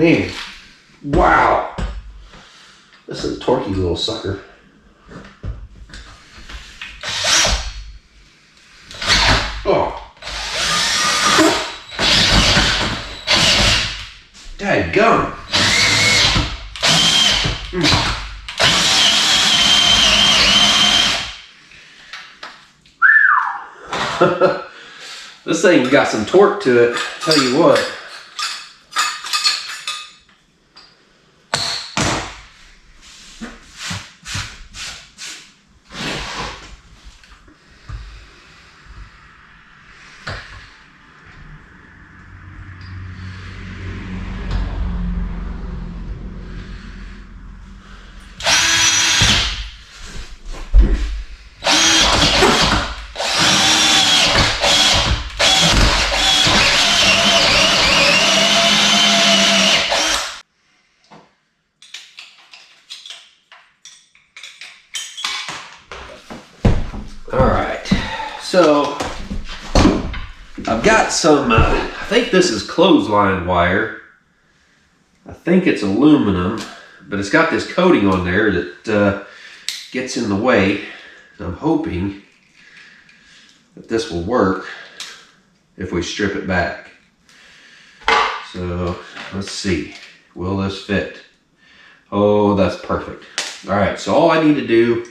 man. Wow. This is a torquey little sucker. Oh. Dadgum. This thing got some torque to it, tell you what. Alright, so I've got some, I think this is clothesline wire. I think it's aluminum, but it's got this coating on there that gets in the way. I'm hoping that this will work if we strip it back. So let's see, will this fit? Oh, that's perfect. Alright, so all I need to do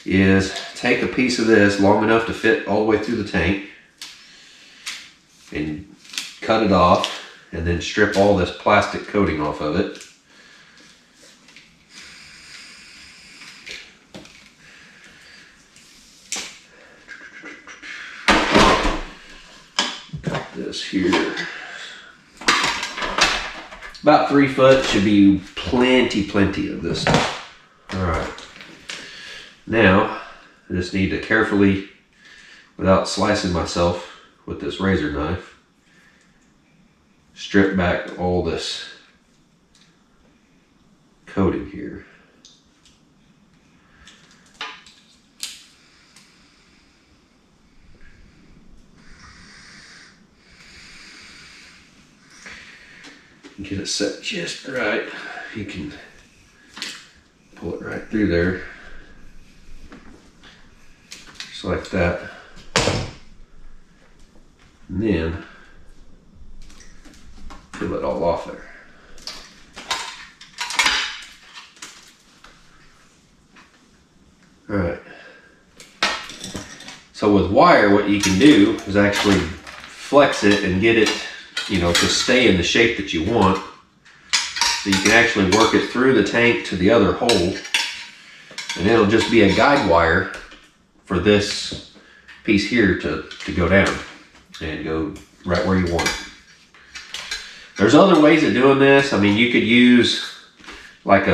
is take a piece of this long enough to fit all the way through the tank and cut it off, and then strip all this plastic coating off of it. Got this here. About 3 foot, should be plenty of this stuff. All right. Now, I just need to carefully, without slicing myself with this razor knife, strip back all this coating here. Get it set just right. You can pull it right through there. Just like that. And then peel it all off there. All right. So with wire, what you can do is actually flex it and get it, you know, to stay in the shape that you want. So you can actually work it through the tank to the other hole, and it'll just be a guide wire for this piece here to go down and go right where you want it. There's other ways of doing this. I mean, you could use like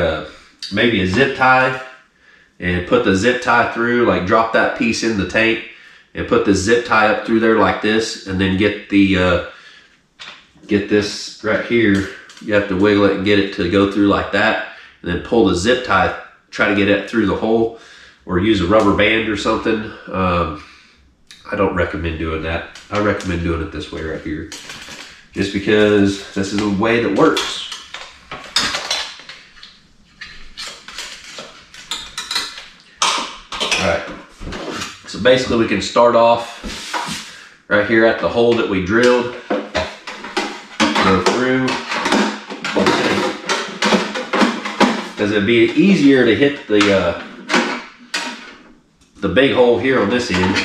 maybe a zip tie and put the zip tie through, like drop that piece in the tank and put the zip tie up through there like this, and then get this right here. You have to wiggle it and get it to go through like that, and then pull the zip tie, try to get it through the hole, or use a rubber band or something. I don't recommend doing that. I recommend doing it this way right here, just because this is a way that works. All right, so basically we can start off right here at the hole that we drilled, go through, because it'd be easier to hit the big hole here on this end.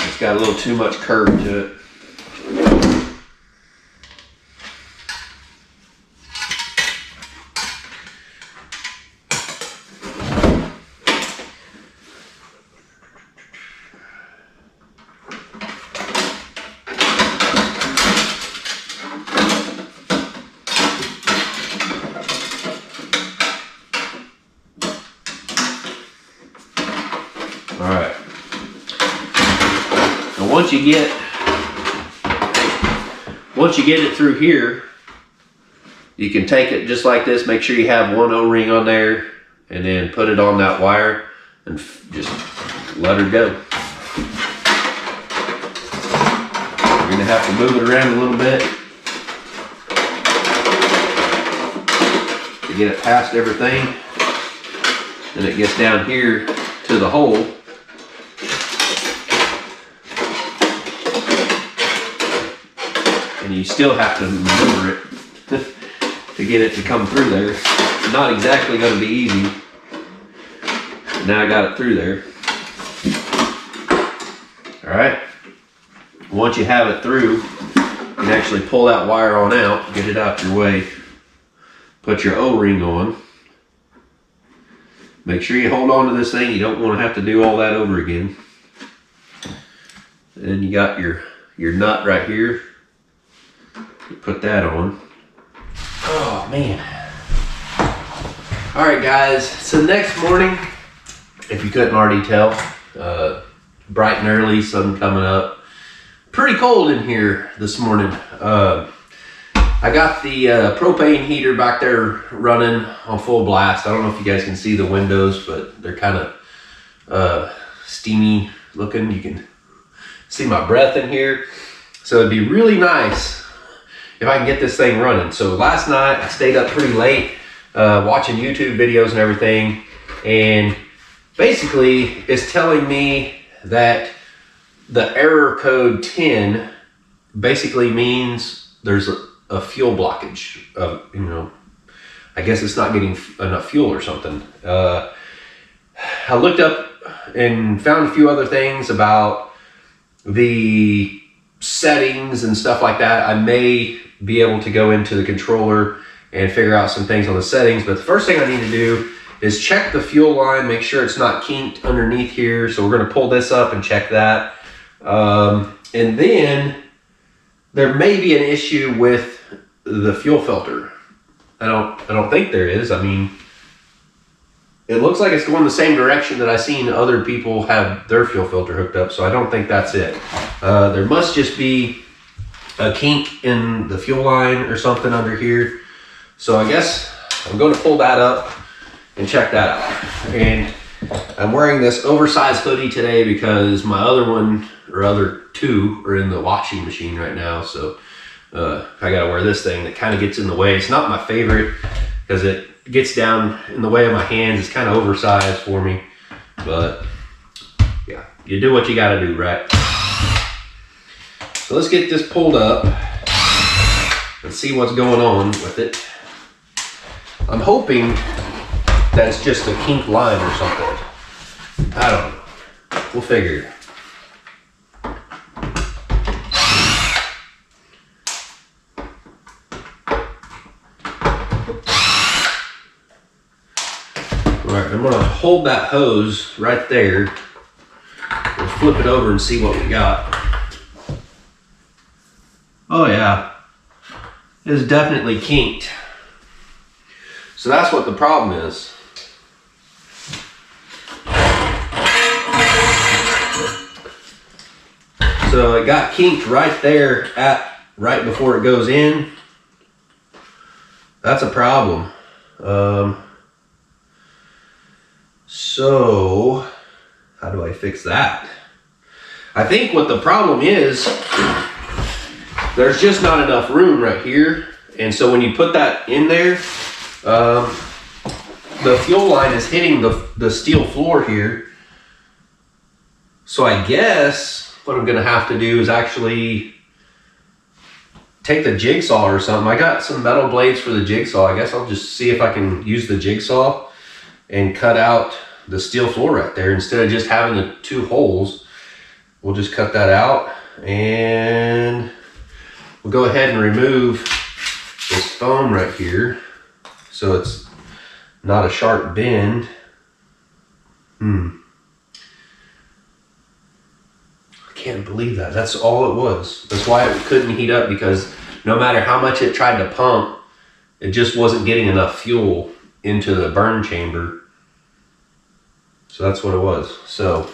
It's got a little too much curve to it. All right. Now once you get it through here, you can take it just like this. Make sure you have one O-ring on there, and then put it on that wire and just let her go. gonna have to move it around a little bit to get it past everything. Then it gets down here to the hole. And you still have to maneuver it to get it to come through there. It's not exactly going to be easy. Now I got it through there. All right. Once you have it through, you can actually pull that wire on out, get it out your way, put your O-ring on. Make sure you hold on to this thing. You don't want to have to do all that over again. And you got your nut right here. You put that on. Oh man. All right guys, so next morning, if you couldn't already tell, bright and early, sun coming up. Pretty cold in here this morning. I got the propane heater back there running on full blast. I don't know if you guys can see the windows, but they're kind of steamy looking. You can see my breath in here. So it'd be really nice if I can get this thing running. So last night I stayed up pretty late watching YouTube videos and everything. And basically it's telling me that the error code 10 basically means there's a fuel blockage of, I guess it's not getting enough fuel or something. I looked up and found a few other things about the settings and stuff like that. I may be able to go into the controller and figure out some things on the settings, but the first thing I need to do is check the fuel line, make sure it's not kinked underneath here. So we're gonna pull this up and check that. And then there may be an issue with the fuel filter. I don't think there is. I mean, it looks like it's going the same direction that I've seen other people have their fuel filter hooked up, so I don't think that's it. There must just be a kink in the fuel line or something under here. So I guess I'm going to pull that up and check that out. And I'm wearing this oversized hoodie today because my other one, or other two, are in the washing machine right now. So I gotta wear this thing that kind of gets in the way. It's not my favorite because it gets down in the way of my hands. It's kind of oversized for me, but yeah, you do what you gotta do, right? So let's get this pulled up and see what's going on with it. I'm hoping that it's just a kink line or something. I don't know. We'll figure it out. Alright, I'm gonna hold that hose right there. We'll flip it over and see what we got. Oh yeah, it's definitely kinked. So that's what the problem is. So it got kinked right there right before it goes in. That's a problem. So how do I fix that? I think what the problem is, there's just not enough room right here. And so when you put that in there, the fuel line is hitting the steel floor here. So I guess what I'm gonna have to do is actually take the jigsaw or something. I got some metal blades for the jigsaw. I guess I'll just see if I can use the jigsaw and cut out the steel floor right there. Instead of just having the two holes, we'll just cut that out and we'll go ahead and remove this foam right here so it's not a sharp bend. I can't believe that. That's all it was. That's why it couldn't heat up, because no matter how much it tried to pump, it just wasn't getting enough fuel into the burn chamber. So that's what it was. So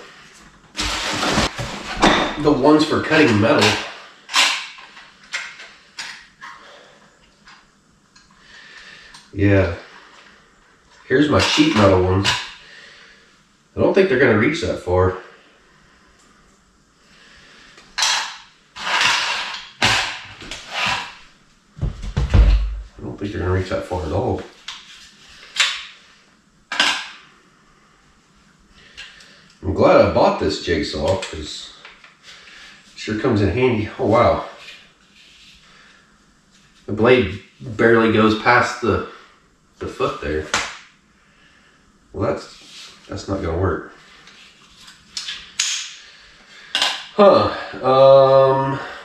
the ones for cutting metal, yeah, here's my sheet metal ones. I don't think they're gonna reach that far. think they're gonna reach that far at all. I'm glad I bought this jigsaw because it sure comes in handy. Oh wow. The blade barely goes past the foot there. Well, that's not gonna work. Huh.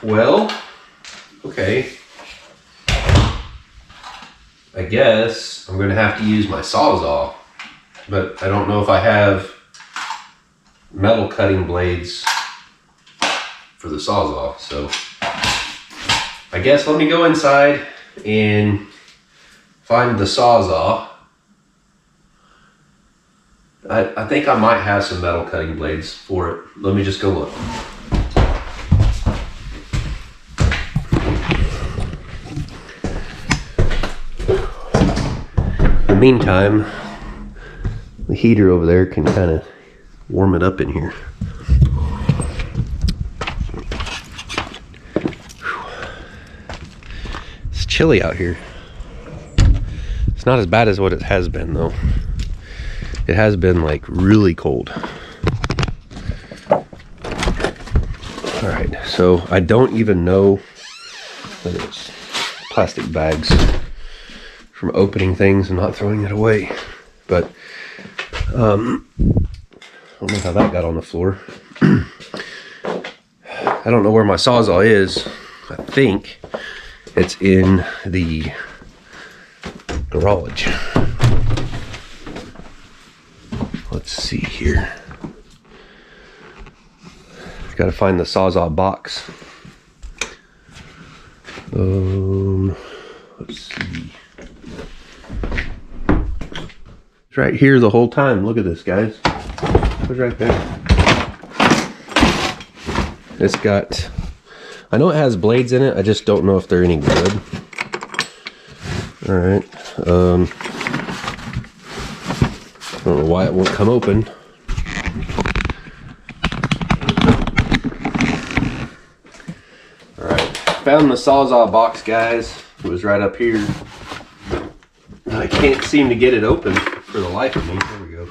Well, okay. I guess I'm gonna have to use my Sawzall, but I don't know if I have metal cutting blades for the Sawzall, so I guess let me go inside and find the Sawzall. I think I might have some metal cutting blades for it. Let me just go look. In the meantime, the heater over there can kind of warm it up in here. It's chilly out here. It's not as bad as what it has been though. It has been like really cold. All right, so I don't even know that it's plastic bags from opening things and not throwing it away. But I don't know how that got on the floor. I don't know where my Sawzall is. I think it's in the garage. Let's see here. Got to find the Sawzall box. Let's see. It's right here the whole time. Look at this, guys. It's right there. It's got, I know it has blades in it. I just don't know if they're any good. All right. I don't know why it won't come open. All right. Found the Sawzall box, guys. It was right up here. I can't seem to get it open for the life of me. There we go.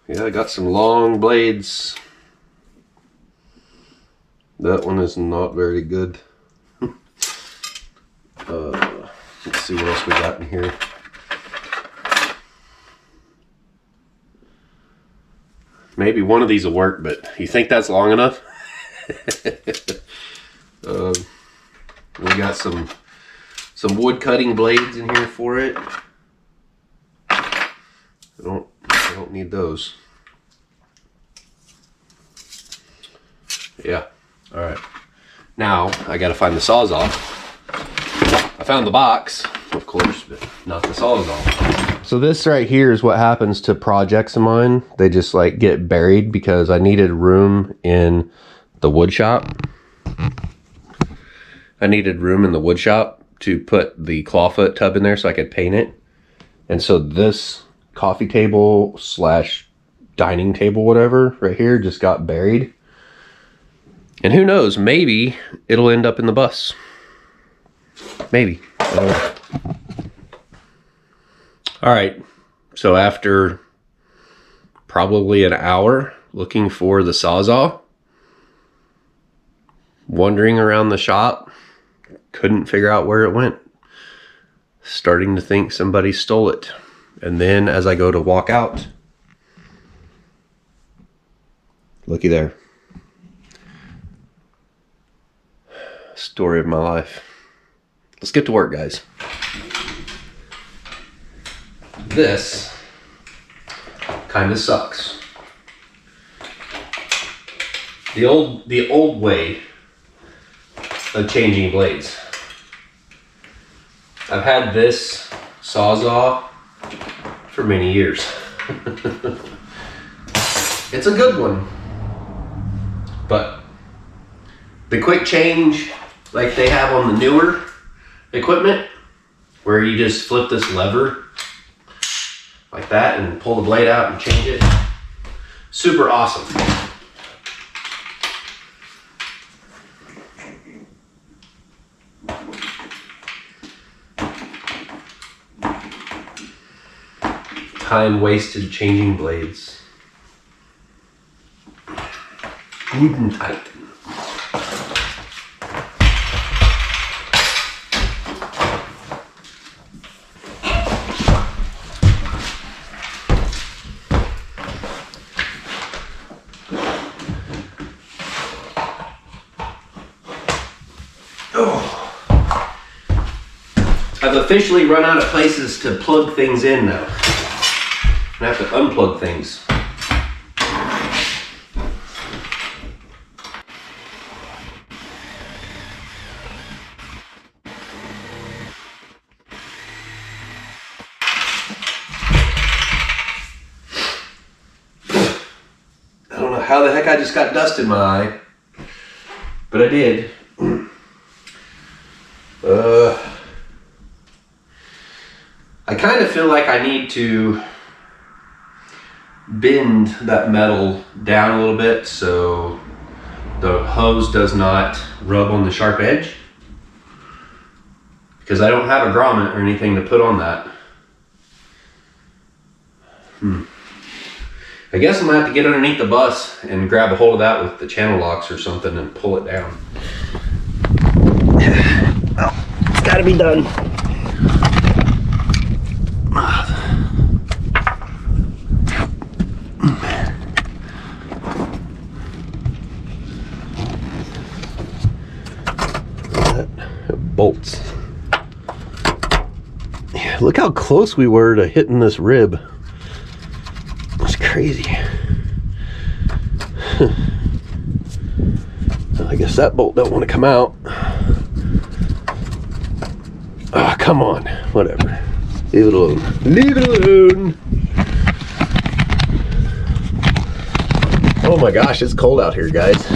Yeah, I got some long blades. That one is not very good. Let's see what else we got in here. Maybe one of these will work, but you think that's long enough? We got some wood cutting blades in here for it. I don't need those. Yeah. All right. Now I got to find the Sawzall. I found the box, of course, but not the Sawzall. So this right here is what happens to projects of mine. They just like get buried because I needed room in the wood shop. I needed room in the wood shop to put the clawfoot tub in there so I could paint it. And so this coffee table slash dining table, whatever, right here just got buried. And who knows, maybe it'll end up in the bus. Maybe. All right, so after probably an hour looking for the Sawzall, wandering around the shop, couldn't figure out where it went. Starting to think somebody stole it. And then as I go to walk out, looky there. Story of my life. Let's get to work, guys. This kind of sucks. The old way of changing blades. I've had this Sawzall for many years. It's a good one, but the quick change like they have on the newer equipment, where you just flip this lever like that and pull the blade out and change it, super awesome. time wasted changing blades. Guten Tag. I've officially run out of places to plug things in now. I have to unplug things. I don't know how the heck I just got dust in my eye, but I did. I kind of feel like I need to bend that metal down a little bit so the hose does not rub on the sharp edge, because I don't have a grommet or anything to put on that. I guess I'm gonna have to get underneath the bus and grab a hold of that with the channel locks or something and pull it down. Well, it's gotta be done. Bolts. Yeah, look how close we were to hitting this rib. That's crazy. I guess that bolt don't want to come out. Ah, come on. Whatever. Leave it alone. Leave it alone. Oh my gosh, it's cold out here, guys.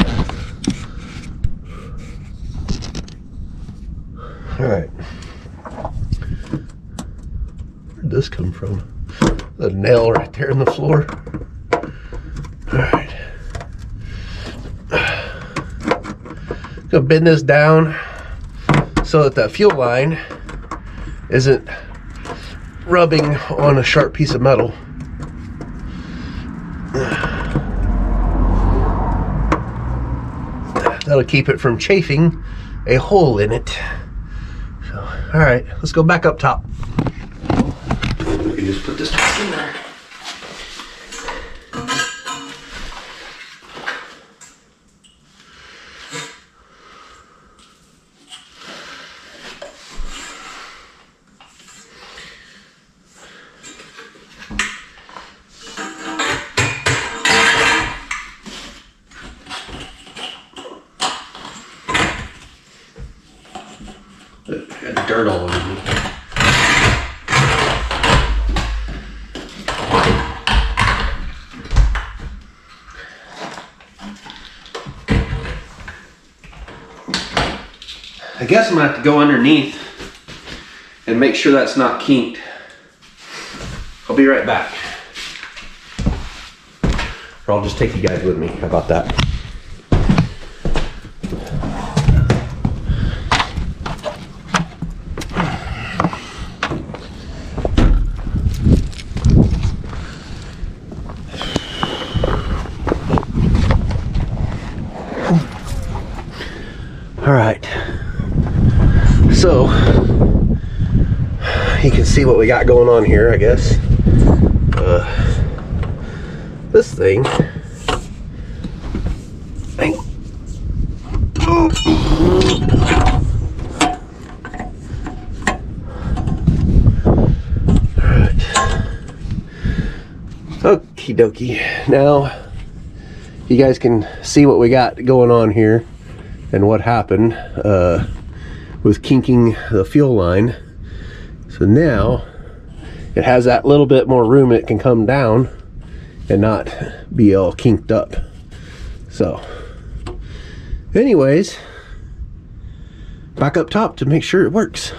All right. Where'd this come from? The nail right there in the floor. All right. Gonna bend this down so that fuel line isn't rubbing on a sharp piece of metal. That'll keep it from chafing a hole in it. So, all right, let's go back up top. We can just put this back in there. Got dirt all over me. I guess I'm gonna have to go underneath and make sure that's not kinked. I'll be right back. Or I'll just take you guys with me. How about that? All right, so you can see what we got going on here, I guess. This thing, alright, okie dokie. Now you guys can see what we got going on here and what happened with kinking the fuel line. So now it has that little bit more room it can come down and not be all kinked up. So anyways, back up top to make sure it works.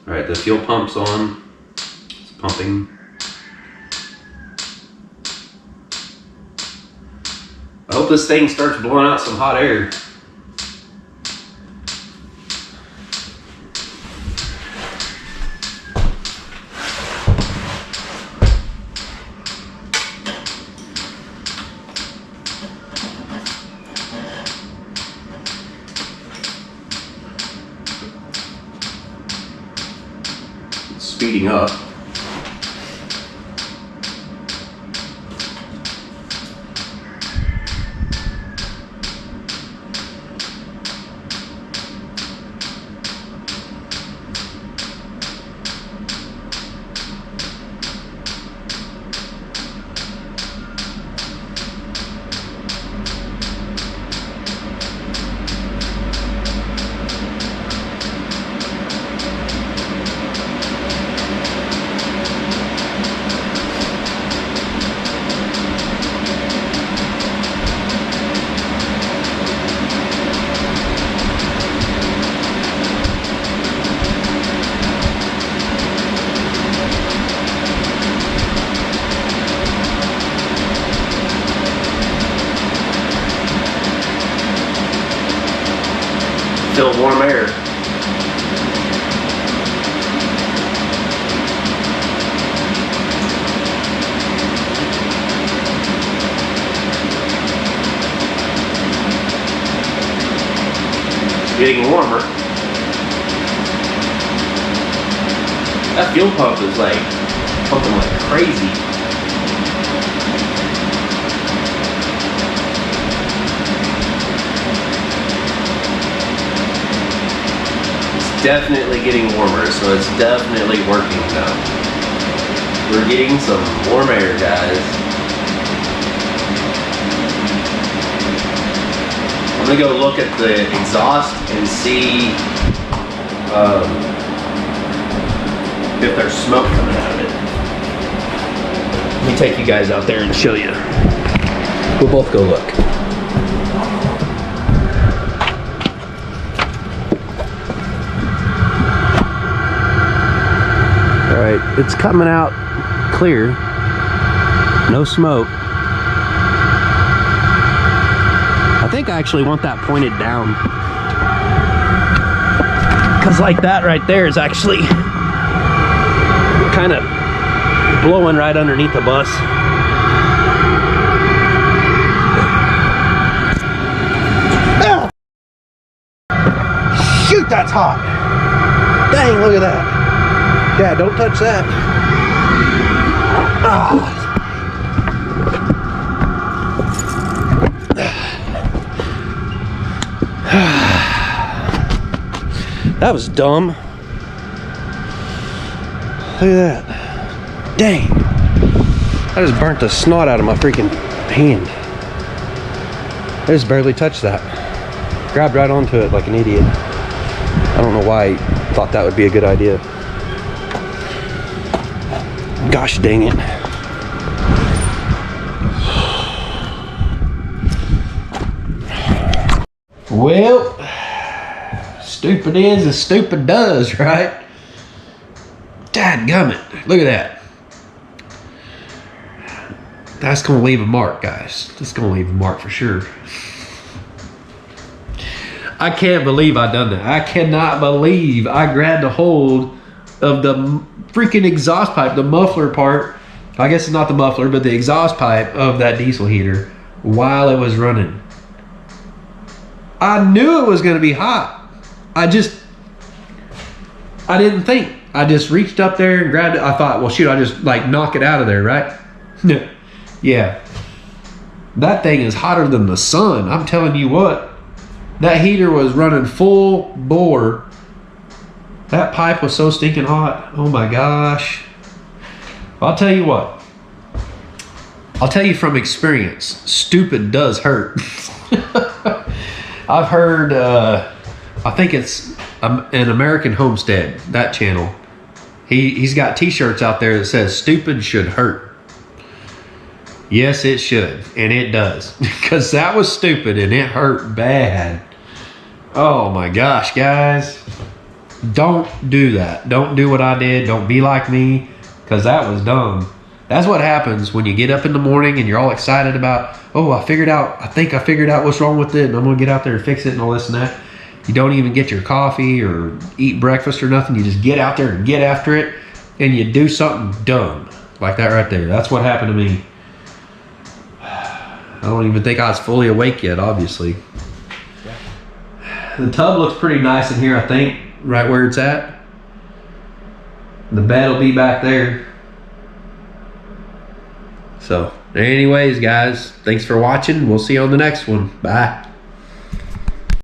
All right, the fuel pump's on. It's pumping. I hope this thing starts blowing out some hot air. speeding up. Still warm air. It's getting warmer. That fuel pump is like pumping like crazy. Definitely getting warmer, so it's definitely working now. We're getting some warm air, guys. I'm gonna go look at the exhaust and see if there's smoke coming out of it. Let me take you guys out there and show you. We'll both go look. Alright, it's coming out clear. No smoke. I think I actually want that pointed down. Because like that right there is actually kind of blowing right underneath the bus. Ah! Shoot, that's hot. Dang, look at that. Yeah, don't touch that. Ah. That was dumb. Look at that. Dang. I just burnt the snot out of my freaking hand. I just barely touched that. Grabbed right onto it like an idiot. I don't know why I thought that would be a good idea. Gosh dang it. Well, stupid is as stupid does, right? Dadgummit. Look at that. That's gonna leave a mark, guys. That's gonna leave a mark for sure. I can't believe I done that. I cannot believe I grabbed a hold of the freaking exhaust pipe, the muffler part. I guess it's not the muffler, but the exhaust pipe of that diesel heater while it was running. I knew it was going to be hot. I didn't think. I just reached up there and grabbed it. I thought, well, shoot, I just like knock it out of there, right? Yeah. That thing is hotter than the sun. I'm telling you what. That heater was running full bore. That pipe was so stinking hot. Oh my gosh. I'll tell you what. I'll tell you from experience. Stupid does hurt. I've heard, I think it's an American Homestead, that channel. He's got t-shirts out there that says stupid should hurt. Yes, it should. And it does. Because that was stupid and it hurt bad. Oh my gosh, guys. Don't do that. Don't do what I did. Don't be like me. Because that was dumb. That's what happens when you get up in the morning and you're all excited about, oh, I think I figured out what's wrong with it and I'm going to get out there and fix it and all this and that. You don't even get your coffee or eat breakfast or nothing. You just get out there and get after it and you do something dumb. Like that right there. That's what happened to me. I don't even think I was fully awake yet, obviously. The tub looks pretty nice in here, I think, right where it's at. The bed will be back there. So anyways, guys, thanks for watching. We'll see you on the next one. Bye.